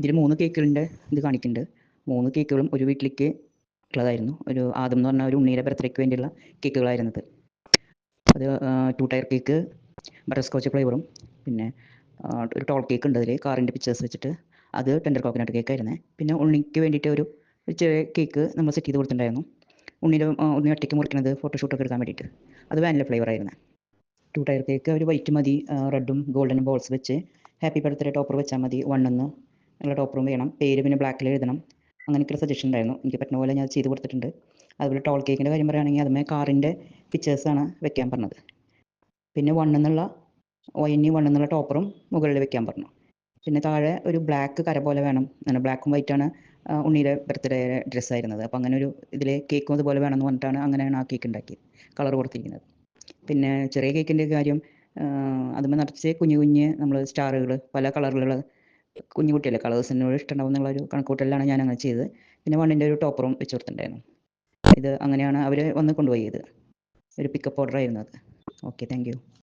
ഇതിൽ 3 കേക്കുകളുടെ ഇത് കാണിക്കുന്നുണ്ട്. 3 കേക്കുകളും ഒരു വീട്ടിലേക്ക് ഉള്ളതായിരുന്നു. ഒരു ആദം എന്ന് പറഞ്ഞ ഒരു ഉണ്ണിയുടെ ബർത്ത്ഡേക്ക് വേണ്ടിയുള്ള കേക്കുകളായിരുന്നത്. അത് 2 ടയർ കേക്ക്, ബട്ടർ സ്കോച്ച് ഫ്ലേവറും, പിന്നെ ഒരു ടോൾ കേക്ക് ഉണ്ട് അതിൽ കാറിൻ്റെ പിക്ചേഴ്സ് വെച്ചിട്ട്, അത് ടെൻഡർ കോക്കനട്ട് കേക്കായിരുന്നേ. പിന്നെ ഉണ്ണിക്ക് വേണ്ടിയിട്ട് ഒരു ചെറിയ കേക്ക് നമ്മൾ സെറ്റ് ചെയ്ത് കൊടുത്തിട്ടുണ്ടായിരുന്നു. ഉണ്ണി ഒറ്റയ്ക്ക് മുറിക്കുന്നത് ഫോട്ടോഷൂട്ടൊക്കെ എടുക്കാൻ വേണ്ടിയിട്ട്. അത് വാനില ഫ്ലേവർ ആയിരുന്നു. 2 ടയർ കേക്ക് ഒരു വൈറ്റ് മതി, റെഡും ഗോൾഡനും ബോൾസ് വെച്ച് ഹാപ്പി ബർത്ത്ഡേ ടോപ്പർ വെച്ചാൽ മതി. 1 എന്നുള്ള ടോപ്പറും വേണം. പേര് പിന്നെ ബ്ലാക്കിൽ എഴുതണം. അങ്ങനെയൊക്കെയുള്ള സജഷൻ ഉണ്ടായിരുന്നു. എനിക്ക് പറ്റുന്ന പോലെ ഞാൻ ചെയ്ത് കൊടുത്തിട്ടുണ്ട്. അതുപോലെ ടോൾ കേക്കിൻ്റെ കാര്യം പറയുകയാണെങ്കിൽ അതുമേ കാറിൻ്റെ പിക്ചേഴ്സാണ് വെക്കാൻ പറഞ്ഞത്. പിന്നെ 1 എന്നുള്ള ONE1 എന്നുള്ള ടോപ്പറും മുകളിൽ വെക്കാൻ പറഞ്ഞു. പിന്നെ താഴെ ഒരു ബ്ലാക്ക് കര പോലെ വേണം. അങ്ങനെ ബ്ലാക്കും വൈറ്റാണ് ഉണ്ണിയുടെ ബർത്ത്ഡേ ഡ്രസ്സായിരുന്നത്. അപ്പോൾ അങ്ങനെ ഒരു ഇതിൽ കേക്കും അതുപോലെ വേണമെന്ന് പറഞ്ഞിട്ടാണ് അങ്ങനെയാണ് ആ കേക്ക് ഉണ്ടാക്കിയത്, കളർ കൊടുത്തിരിക്കുന്നത്. പിന്നെ ചെറിയ കേക്കിൻ്റെ കാര്യം, അതുമ്മേ നിറച്ച് കുഞ്ഞു കുഞ്ഞ് നമ്മൾ സ്റ്റാറുകൾ പല കളറിലുള്ള കുഞ്ഞു കുട്ടിയല്ലേ, കളേഴ്സിനോട് ഇഷ്ടമുണ്ടാവും എന്നുള്ളൊരു കണക്കൂട്ടലിലാണ് ഞാൻ അങ്ങനെ ചെയ്തത്. പിന്നെ 1 ഒരു ടോപ്പറും വെച്ച് കൊടുത്തിട്ടുണ്ടായിരുന്നു. ഇത് അങ്ങനെയാണ് അവർ വന്ന് കൊണ്ടുപോയത്. ഒരു പിക്കപ്പ് ഓർഡർ ആയിരുന്നു അത്. Okay, thank you.